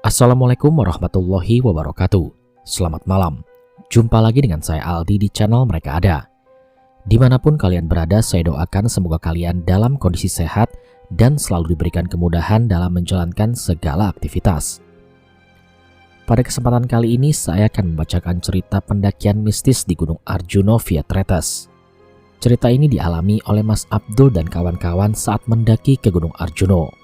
Assalamualaikum warahmatullahi wabarakatuh. Selamat malam. Jumpa lagi dengan saya Aldi di channel Mereka Ada. Dimanapun kalian berada, saya doakan semoga kalian dalam kondisi sehat dan selalu diberikan kemudahan dalam menjalankan segala aktivitas. Pada kesempatan kali ini saya akan membacakan cerita pendakian mistis di Gunung Arjuna via Tretes. Cerita ini dialami oleh Mas Abdul dan kawan-kawan saat mendaki ke Gunung Arjuna.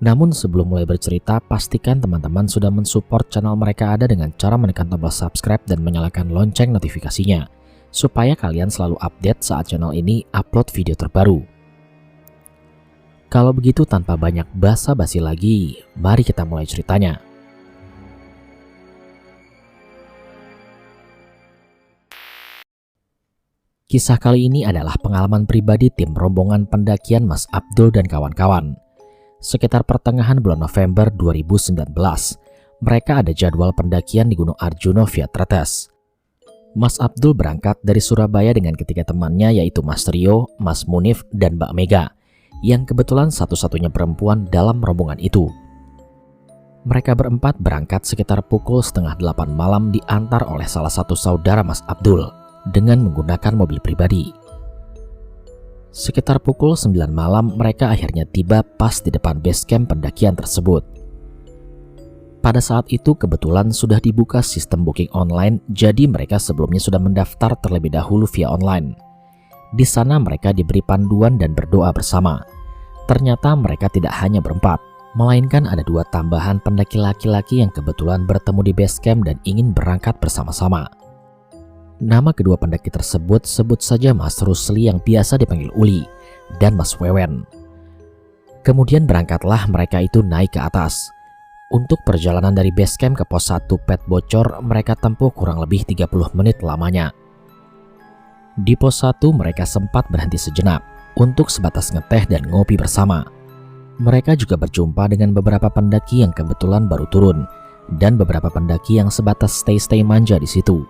Namun sebelum mulai bercerita, pastikan teman-teman sudah mensupport channel Mereka Ada dengan cara menekan tombol subscribe dan menyalakan lonceng notifikasinya, supaya kalian selalu update saat channel ini upload video terbaru. Kalau begitu tanpa banyak basa-basi lagi, mari kita mulai ceritanya. Kisah kali ini adalah pengalaman pribadi tim rombongan pendakian Mas Abdul dan kawan-kawan. Sekitar pertengahan bulan November 2019, mereka ada jadwal pendakian di Gunung Arjuna via Tretes. Mas Abdul berangkat dari Surabaya dengan ketiga temannya, yaitu Mas Rio, Mas Munif, dan Mbak Mega, yang kebetulan satu-satunya perempuan dalam rombongan itu. Mereka berempat berangkat sekitar pukul setengah 8 malam diantar oleh salah satu saudara Mas Abdul dengan menggunakan mobil pribadi. Sekitar pukul 9 malam mereka akhirnya tiba pas di depan base camp pendakian tersebut. Pada saat itu kebetulan sudah dibuka sistem booking online, jadi mereka sebelumnya sudah mendaftar terlebih dahulu via online. Di sana mereka diberi panduan dan berdoa bersama. Ternyata mereka tidak hanya berempat, melainkan ada 2 tambahan pendaki laki-laki yang kebetulan bertemu di base camp dan ingin berangkat bersama-sama. Nama kedua pendaki tersebut sebut saja Mas Rusli yang biasa dipanggil Uli dan Mas Wewen. Kemudian berangkatlah mereka itu naik ke atas. Untuk perjalanan dari base camp ke pos 1 Pet Bocor mereka tempuh kurang lebih 30 menit lamanya. Di pos 1 mereka sempat berhenti sejenak untuk sebatas ngeteh dan ngopi bersama. Mereka juga berjumpa dengan beberapa pendaki yang kebetulan baru turun dan beberapa pendaki yang sebatas stay manja di situ.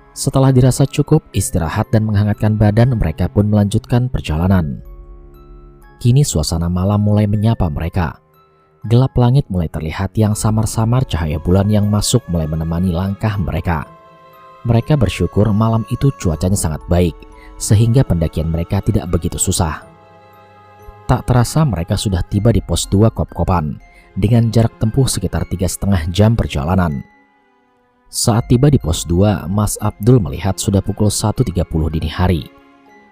Setelah dirasa cukup istirahat dan menghangatkan badan, mereka pun melanjutkan perjalanan. Kini suasana malam mulai menyapa mereka. Gelap langit mulai terlihat yang samar-samar, cahaya bulan yang masuk mulai menemani langkah mereka. Mereka bersyukur malam itu cuacanya sangat baik, sehingga pendakian mereka tidak begitu susah. Tak terasa mereka sudah tiba di pos 2 Kop-Kopan, dengan jarak tempuh sekitar 3,5 jam perjalanan. Saat tiba di pos 2, Mas Abdul melihat sudah pukul 1.30 dini hari.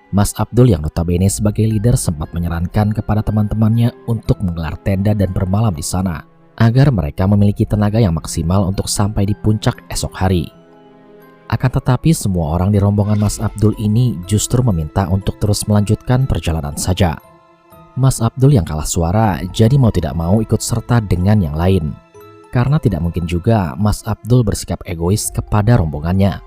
Mas Abdul yang notabene sebagai leader sempat menyarankan kepada teman-temannya untuk menggelar tenda dan bermalam di sana, agar mereka memiliki tenaga yang maksimal untuk sampai di puncak esok hari. Akan tetapi semua orang di rombongan Mas Abdul ini justru meminta untuk terus melanjutkan perjalanan saja. Mas Abdul yang kalah suara jadi mau tidak mau ikut serta dengan yang lain. Karena tidak mungkin juga Mas Abdul bersikap egois kepada rombongannya.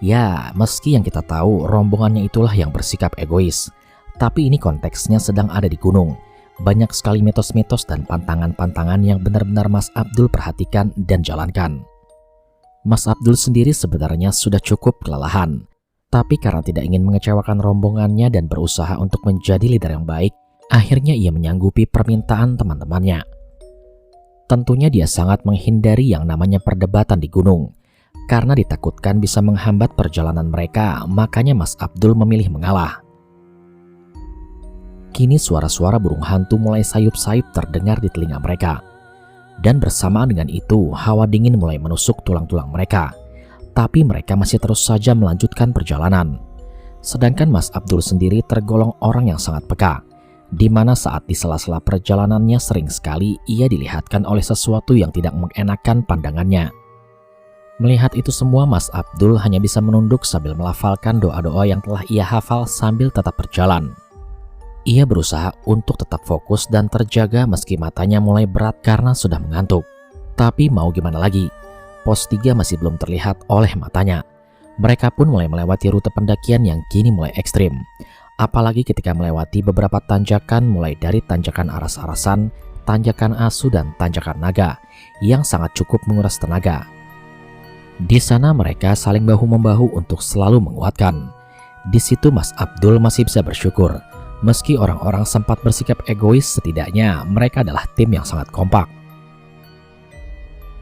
Ya, meski yang kita tahu rombongannya itulah yang bersikap egois, tapi ini konteksnya sedang ada di gunung. Banyak sekali mitos-mitos dan pantangan-pantangan yang benar-benar Mas Abdul perhatikan dan jalankan. Mas Abdul sendiri sebenarnya sudah cukup kelelahan, tapi karena tidak ingin mengecewakan rombongannya dan berusaha untuk menjadi leader yang baik, akhirnya ia menyanggupi permintaan teman-temannya. Tentunya dia sangat menghindari yang namanya perdebatan di gunung. Karena ditakutkan bisa menghambat perjalanan mereka, makanya Mas Abdul memilih mengalah. Kini suara-suara burung hantu mulai sayup-sayup terdengar di telinga mereka. Dan bersamaan dengan itu, hawa dingin mulai menusuk tulang-tulang mereka. Tapi mereka masih terus saja melanjutkan perjalanan. Sedangkan Mas Abdul sendiri tergolong orang yang sangat peka, di mana saat di sela-sela perjalanannya sering sekali ia dilihatkan oleh sesuatu yang tidak mengenakan pandangannya. Melihat itu semua, Mas Abdul hanya bisa menunduk sambil melafalkan doa-doa yang telah ia hafal sambil tetap berjalan. Ia berusaha untuk tetap fokus dan terjaga meski matanya mulai berat karena sudah mengantuk. Tapi mau gimana lagi, pos 3 masih belum terlihat oleh matanya. Mereka pun mulai melewati rute pendakian yang kini mulai ekstrim. Apalagi ketika melewati beberapa tanjakan mulai dari tanjakan aras-arasan, tanjakan asu, dan tanjakan naga yang sangat cukup menguras tenaga. Di sana mereka saling bahu-membahu untuk selalu menguatkan. Di situ Mas Abdul masih bisa bersyukur Meski orang-orang sempat bersikap egois, setidaknya mereka adalah tim yang sangat kompak.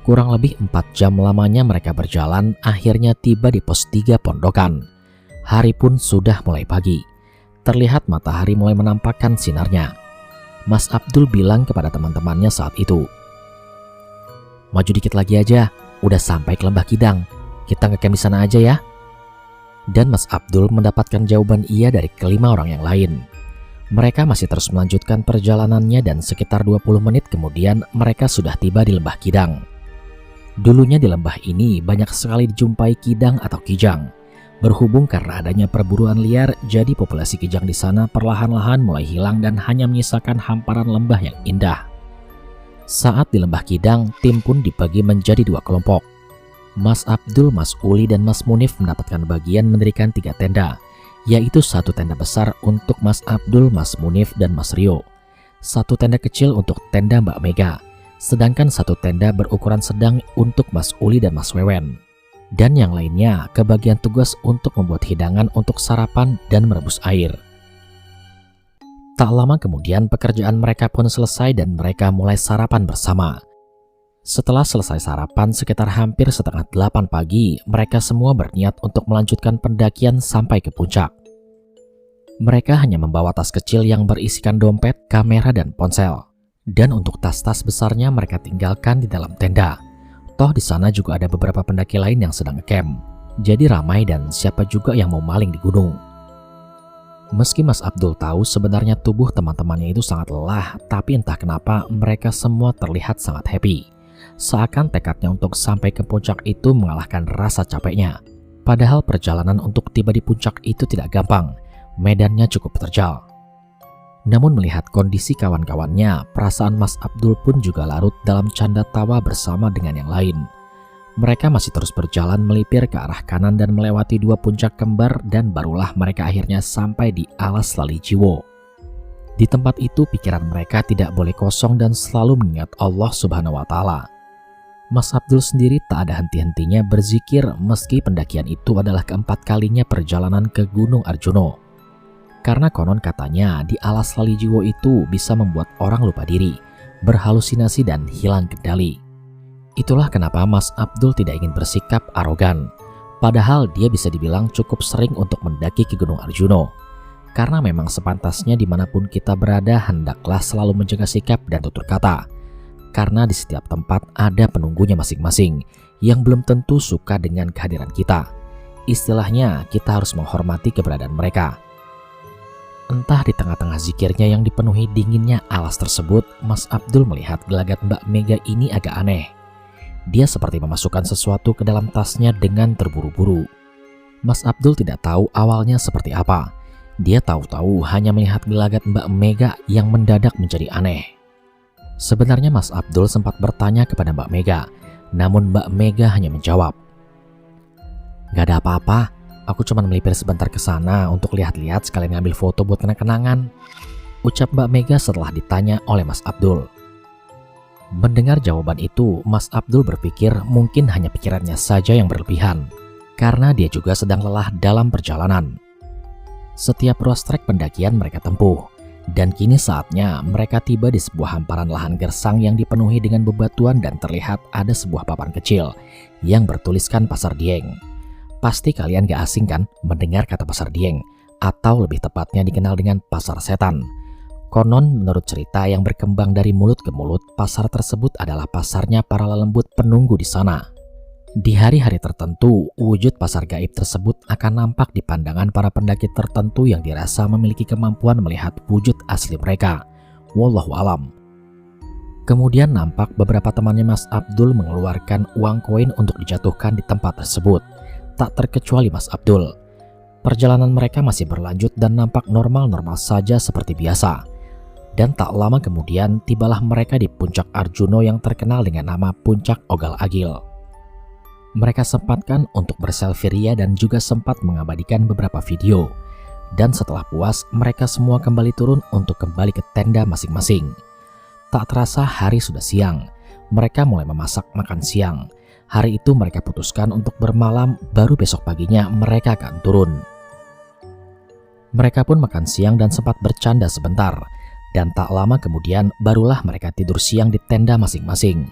Kurang lebih 4 jam lamanya mereka berjalan, akhirnya tiba di pos 3 pondokan. Hari pun sudah mulai pagi. Terlihat matahari mulai menampakkan sinarnya. Mas Abdul bilang kepada teman-temannya saat itu, "Maju dikit lagi aja, udah sampai ke Lembah Kidang. Kita ngecamp di sana aja ya." Dan Mas Abdul mendapatkan jawaban iya dari kelima orang yang lain. Mereka masih terus melanjutkan perjalanannya dan sekitar 20 menit kemudian mereka sudah tiba di Lembah Kidang. Dulunya di lembah ini banyak sekali dijumpai kidang atau kijang. Berhubung karena adanya perburuan liar, jadi populasi kijang di sana perlahan-lahan mulai hilang dan hanya menyisakan hamparan lembah yang indah. Saat di Lembah Kidang, tim pun dibagi menjadi 2 kelompok. Mas Abdul, Mas Uli, dan Mas Munif mendapatkan bagian mendirikan 3 tenda, yaitu 1 tenda besar untuk Mas Abdul, Mas Munif, dan Mas Rio, 1 tenda kecil untuk tenda Mbak Mega, sedangkan 1 tenda berukuran sedang untuk Mas Uli dan Mas Wewen. Dan yang lainnya kebagian tugas untuk membuat hidangan untuk sarapan dan merebus air. Tak lama kemudian pekerjaan mereka pun selesai dan mereka mulai sarapan bersama. Setelah selesai sarapan sekitar hampir setengah 8 pagi, mereka semua berniat untuk melanjutkan pendakian sampai ke puncak. Mereka hanya membawa tas kecil yang berisikan dompet, kamera, dan ponsel. Dan untuk tas-tas besarnya mereka tinggalkan di dalam tenda. Toh di sana juga ada beberapa pendaki lain yang sedang ngecamp. Jadi ramai dan siapa juga yang mau maling di gunung. Meski Mas Abdul tahu sebenarnya tubuh teman-temannya itu sangat lelah, tapi entah kenapa mereka semua terlihat sangat happy. Seakan tekadnya untuk sampai ke puncak itu mengalahkan rasa capeknya. Padahal perjalanan untuk tiba di puncak itu tidak gampang, medannya cukup terjal. Namun melihat kondisi kawan-kawannya, perasaan Mas Abdul pun juga larut dalam canda tawa bersama dengan yang lain. Mereka masih terus berjalan melipir ke arah kanan dan melewati 2 puncak kembar dan barulah mereka akhirnya sampai di Alas Lali Jiwo. Di tempat itu pikiran mereka tidak boleh kosong dan selalu mengingat Allah Subhanahu wa Ta'ala. Mas Abdul sendiri tak ada henti-hentinya berzikir meski pendakian itu adalah keempat kalinya perjalanan ke Gunung Arjuno. Karena konon katanya di Alas Lali Jiwo itu bisa membuat orang lupa diri, berhalusinasi dan hilang kendali. Itulah kenapa Mas Abdul tidak ingin bersikap arogan. Padahal dia bisa dibilang cukup sering untuk mendaki ke Gunung Arjuno. Karena memang sepantasnya dimanapun kita berada hendaklah selalu menjaga sikap dan tutur kata. Karena di setiap tempat ada penunggunya masing-masing yang belum tentu suka dengan kehadiran kita. Istilahnya kita harus menghormati keberadaan mereka. Entah di tengah-tengah zikirnya yang dipenuhi dinginnya alas tersebut, Mas Abdul melihat gelagat Mbak Mega ini agak aneh. Dia seperti memasukkan sesuatu ke dalam tasnya dengan terburu-buru. Mas Abdul tidak tahu awalnya seperti apa. Dia tahu-tahu hanya melihat gelagat Mbak Mega yang mendadak menjadi aneh. Sebenarnya Mas Abdul sempat bertanya kepada Mbak Mega, namun Mbak Mega hanya menjawab, "Gak ada apa-apa. Aku cuma melipir sebentar ke sana untuk lihat-lihat sekalian ngambil foto buat kenang-kenangan," ucap Mbak Mega setelah ditanya oleh Mas Abdul. Mendengar jawaban itu, Mas Abdul berpikir mungkin hanya pikirannya saja yang berlebihan, karena dia juga sedang lelah dalam perjalanan. Setiap ruas trek pendakian mereka tempuh, dan kini saatnya mereka tiba di sebuah hamparan lahan gersang yang dipenuhi dengan bebatuan dan terlihat ada sebuah papan kecil yang bertuliskan Pasar Dieng. Pasti kalian gak asing kan mendengar kata Pasar Dieng, atau lebih tepatnya dikenal dengan Pasar Setan. Konon menurut cerita yang berkembang dari mulut ke mulut, pasar tersebut adalah pasarnya para lelembut penunggu di sana. Di hari-hari tertentu, wujud pasar gaib tersebut akan nampak di pandangan para pendaki tertentu yang dirasa memiliki kemampuan melihat wujud asli mereka. Wallahu alam. Kemudian nampak beberapa temannya Mas Abdul mengeluarkan uang koin untuk dijatuhkan di tempat tersebut. Tak terkecuali Mas Abdul. Perjalanan mereka masih berlanjut dan nampak normal-normal saja seperti biasa. Dan tak lama kemudian tibalah mereka di puncak Arjuno yang terkenal dengan nama Puncak Ogal Agil. Mereka sempatkan untuk berselfie ria dan juga sempat mengabadikan beberapa video. Dan setelah puas, mereka semua kembali turun untuk kembali ke tenda masing-masing. Tak terasa hari sudah siang. Mereka mulai memasak makan siang. Hari itu mereka putuskan untuk bermalam, baru besok paginya mereka akan turun. Mereka pun makan siang dan sempat bercanda sebentar. Dan tak lama kemudian barulah mereka tidur siang di tenda masing-masing.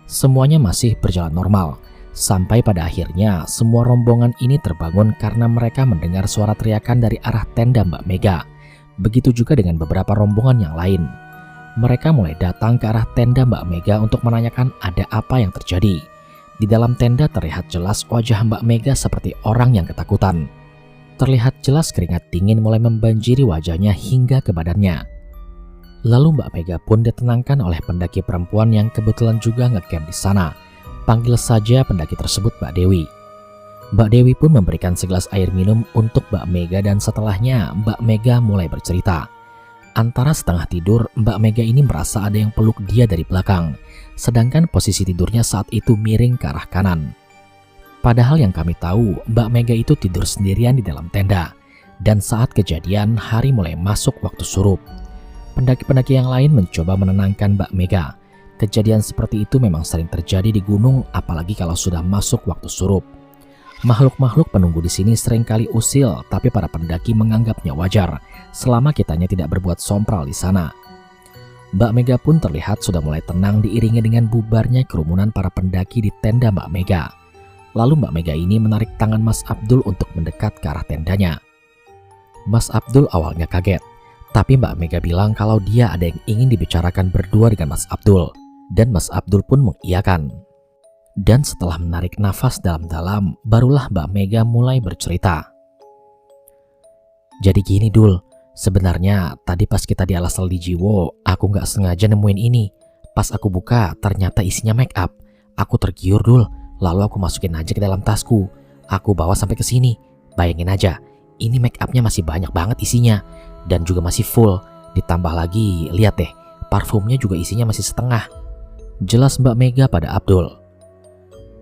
Semuanya masih berjalan normal. Sampai pada akhirnya semua rombongan ini terbangun karena mereka mendengar suara teriakan dari arah tenda Mbak Mega. Begitu juga dengan beberapa rombongan yang lain. Mereka mulai datang ke arah tenda Mbak Mega untuk menanyakan ada apa yang terjadi. Di dalam tenda terlihat jelas wajah Mbak Mega seperti orang yang ketakutan. Terlihat jelas keringat dingin mulai membanjiri wajahnya hingga ke badannya. Lalu Mbak Mega pun ditenangkan oleh pendaki perempuan yang kebetulan juga ngecamp di sana. Panggil saja pendaki tersebut Mbak Dewi. Mbak Dewi pun memberikan segelas air minum untuk Mbak Mega dan setelahnya Mbak Mega mulai bercerita. Antara setengah tidur, Mbak Mega ini merasa ada yang peluk dia dari belakang, sedangkan posisi tidurnya saat itu miring ke arah kanan. Padahal yang kami tahu, Mbak Mega itu tidur sendirian di dalam tenda, dan saat kejadian hari mulai masuk waktu surup. Pendaki-pendaki yang lain mencoba menenangkan Mbak Mega. Kejadian seperti itu memang sering terjadi di gunung, apalagi kalau sudah masuk waktu surup. Makhluk-makhluk penunggu di sini seringkali usil, tapi para pendaki menganggapnya wajar, selama kitanya tidak berbuat sompral di sana. Mbak Mega pun terlihat sudah mulai tenang diiringi dengan bubarnya kerumunan para pendaki di tenda Mbak Mega. Lalu Mbak Mega ini menarik tangan Mas Abdul untuk mendekat ke arah tendanya. Mas Abdul awalnya kaget, tapi Mbak Mega bilang kalau dia ada yang ingin dibicarakan berdua dengan Mas Abdul. Dan Mas Abdul pun mengiyakan. Dan setelah menarik nafas dalam-dalam, barulah Mbak Mega mulai bercerita. Jadi gini Dul, sebenarnya tadi pas kita di Alas Saldijiwo, aku nggak sengaja nemuin ini. Pas aku buka, ternyata isinya make up. Aku tergiur Dul, lalu aku masukin aja ke dalam tasku. Aku bawa sampai ke sini. Bayangin aja, ini make upnya masih banyak banget isinya. Dan juga masih full. Ditambah lagi, lihat deh, parfumnya juga isinya masih setengah. Jelas Mbak Mega pada Abdul.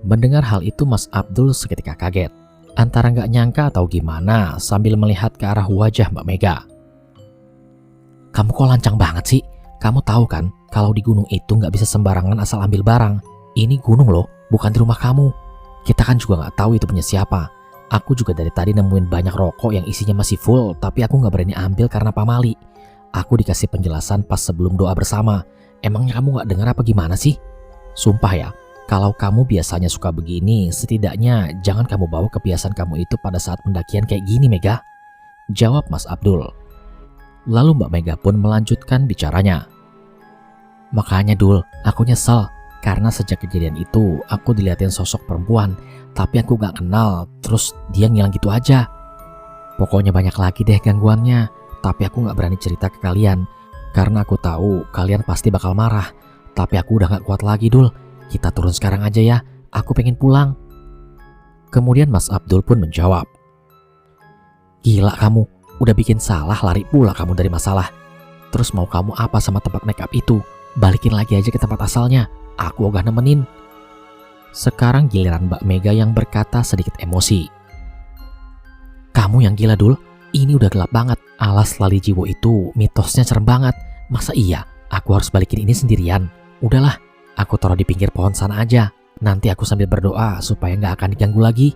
Mendengar hal itu Mas Abdul seketika kaget. Antara nggak nyangka atau gimana sambil melihat ke arah wajah Mbak Mega. Kamu kok lancang banget sih? Kamu tahu kan kalau di gunung itu nggak bisa sembarangan asal ambil barang. Ini gunung loh, bukan di rumah kamu. Kita kan juga nggak tahu itu punya siapa. Aku juga dari tadi nemuin banyak rokok yang isinya masih full, tapi aku nggak berani ambil karena pamali. Aku dikasih penjelasan pas sebelum doa bersama. Emangnya kamu gak dengar apa gimana sih? Sumpah ya, kalau kamu biasanya suka begini, setidaknya jangan kamu bawa kebiasaan kamu itu pada saat pendakian kayak gini Mega. Jawab Mas Abdul. Lalu Mbak Mega pun melanjutkan bicaranya. Makanya Dul, aku nyesel. Karena sejak kejadian itu, aku dilihatin sosok perempuan. Tapi aku gak kenal, terus dia ngilang gitu aja. Pokoknya banyak lagi deh gangguannya. Tapi aku gak berani cerita ke kalian. Karena aku tahu kalian pasti bakal marah. Tapi aku udah gak kuat lagi Dul. Kita turun sekarang aja ya. Aku pengen pulang. Kemudian Mas Abdul pun menjawab. Gila kamu. Udah bikin salah lari pula kamu dari masalah. Terus mau kamu apa sama tempat make up itu? Balikin lagi aja ke tempat asalnya. Aku ogah nemenin. Sekarang giliran Mbak Mega yang berkata sedikit emosi. Kamu yang gila Dul. Ini udah gelap banget. Alas Saldijiwo itu mitosnya serem banget. Masa iya aku harus balikin ini sendirian? Udahlah, aku taruh di pinggir pohon sana aja. Nanti aku sambil berdoa supaya nggak akan diganggu lagi.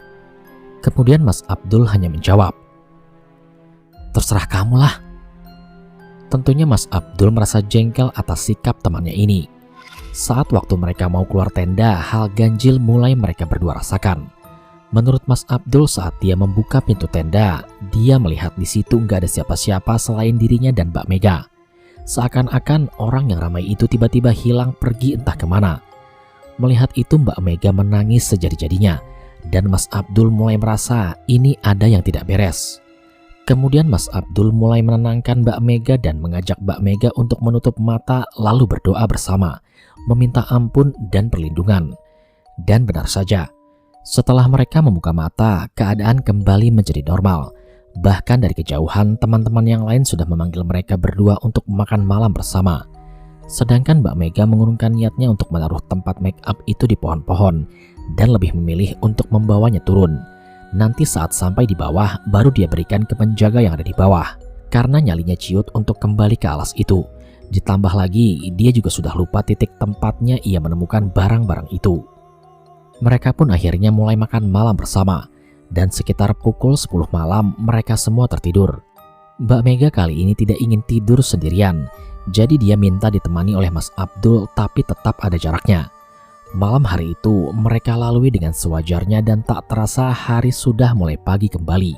Kemudian Mas Abdul hanya menjawab. Terserah kamu lah. Tentunya Mas Abdul merasa jengkel atas sikap temannya ini. Saat waktu mereka mau keluar tenda, hal ganjil mulai mereka berdua rasakan. Menurut Mas Abdul saat dia membuka pintu tenda, dia melihat di situ nggak ada siapa-siapa selain dirinya dan Mbak Mega. Seakan-akan orang yang ramai itu tiba-tiba hilang pergi entah kemana. Melihat itu Mbak Mega menangis sejadi-jadinya dan Mas Abdul mulai merasa ini ada yang tidak beres. Kemudian Mas Abdul mulai menenangkan Mbak Mega dan mengajak Mbak Mega untuk menutup mata lalu berdoa bersama, meminta ampun dan perlindungan. Dan benar saja, setelah mereka membuka mata, keadaan kembali menjadi normal. Bahkan dari kejauhan, teman-teman yang lain sudah memanggil mereka berdua untuk makan malam bersama. Sedangkan Mbak Mega mengurungkan niatnya untuk menaruh tempat make up itu di pohon-pohon dan lebih memilih untuk membawanya turun. Nanti saat sampai di bawah, baru dia berikan ke penjaga yang ada di bawah. Karena nyalinya ciut untuk kembali ke alas itu. Ditambah lagi, dia juga sudah lupa titik tempatnya ia menemukan barang-barang itu. Mereka pun akhirnya mulai makan malam bersama. Dan sekitar pukul 10 malam mereka semua tertidur. Mbak Mega kali ini tidak ingin tidur sendirian, jadi dia minta ditemani oleh Mas Abdul tapi tetap ada jaraknya. Malam hari itu mereka lalui dengan sewajarnya dan tak terasa hari sudah mulai pagi kembali.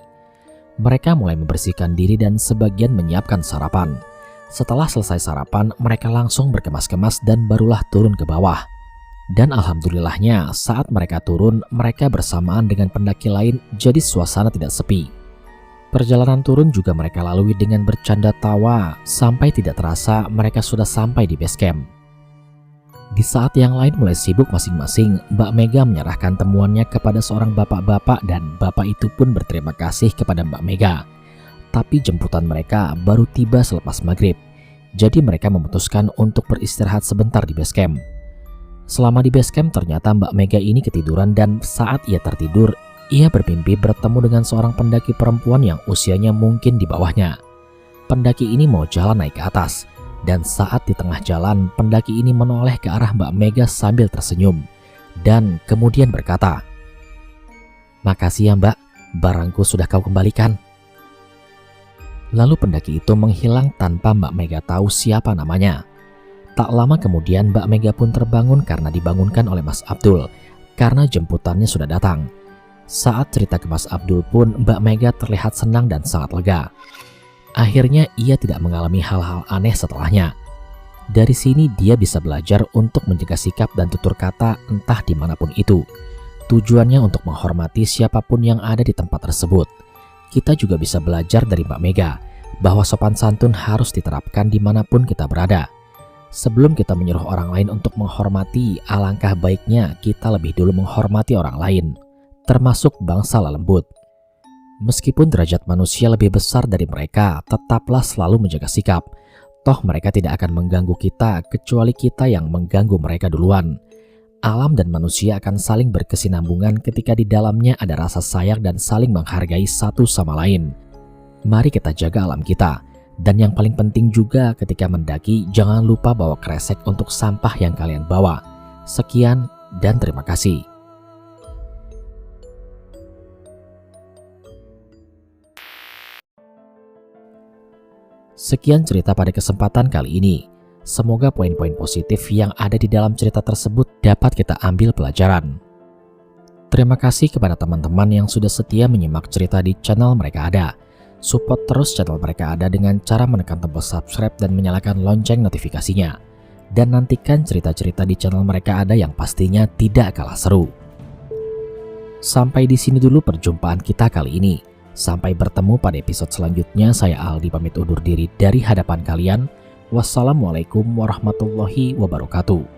Mereka mulai membersihkan diri dan sebagian menyiapkan sarapan. Setelah selesai sarapan, mereka langsung berkemas-kemas dan barulah turun ke bawah. Dan alhamdulillahnya saat mereka turun, mereka bersamaan dengan pendaki lain jadi suasana tidak sepi. Perjalanan turun juga mereka lalui dengan bercanda tawa sampai tidak terasa mereka sudah sampai di base camp. Di saat yang lain mulai sibuk masing-masing, Mbak Mega menyerahkan temuannya kepada seorang bapak-bapak dan bapak itu pun berterima kasih kepada Mbak Mega. Tapi jemputan mereka baru tiba selepas maghrib, jadi mereka memutuskan untuk beristirahat sebentar di base camp. Selama di base camp ternyata Mbak Mega ini ketiduran dan saat ia tertidur, ia bermimpi bertemu dengan seorang pendaki perempuan yang usianya mungkin di bawahnya. Pendaki ini mau jalan naik ke atas. Dan saat di tengah jalan, pendaki ini menoleh ke arah Mbak Mega sambil tersenyum. Dan kemudian berkata, "Makasih ya Mbak, barangku sudah kau kembalikan." Lalu pendaki itu menghilang tanpa Mbak Mega tahu siapa namanya. Tak lama kemudian Mbak Mega pun terbangun karena dibangunkan oleh Mas Abdul, karena jemputannya sudah datang. Saat cerita ke Mas Abdul pun Mbak Mega terlihat senang dan sangat lega. Akhirnya ia tidak mengalami hal-hal aneh setelahnya. Dari sini dia bisa belajar untuk menjaga sikap dan tutur kata entah dimanapun itu. Tujuannya untuk menghormati siapapun yang ada di tempat tersebut. Kita juga bisa belajar dari Mbak Mega bahwa sopan santun harus diterapkan dimanapun kita berada. Sebelum kita menyuruh orang lain untuk menghormati, alangkah baiknya kita lebih dulu menghormati orang lain, termasuk bangsa lembut. Meskipun derajat manusia lebih besar dari mereka, tetaplah selalu menjaga sikap. Toh mereka tidak akan mengganggu kita kecuali kita yang mengganggu mereka duluan. Alam dan manusia akan saling berkesinambungan ketika di dalamnya ada rasa sayang dan saling menghargai satu sama lain. Mari kita jaga alam kita. Dan yang paling penting juga ketika mendaki, jangan lupa bawa kresek untuk sampah yang kalian bawa. Sekian dan terima kasih. Sekian cerita pada kesempatan kali ini. Semoga poin-poin positif yang ada di dalam cerita tersebut dapat kita ambil pelajaran. Terima kasih kepada teman-teman yang sudah setia menyimak cerita di channel Mereka Ada. Support terus channel Mereka Ada dengan cara menekan tombol subscribe dan menyalakan lonceng notifikasinya. Dan nantikan cerita-cerita di channel Mereka Ada yang pastinya tidak kalah seru. Sampai di sini dulu perjumpaan kita kali ini. Sampai bertemu pada episode selanjutnya. Saya Aldi pamit undur diri dari hadapan kalian. Wassalamualaikum warahmatullahi wabarakatuh.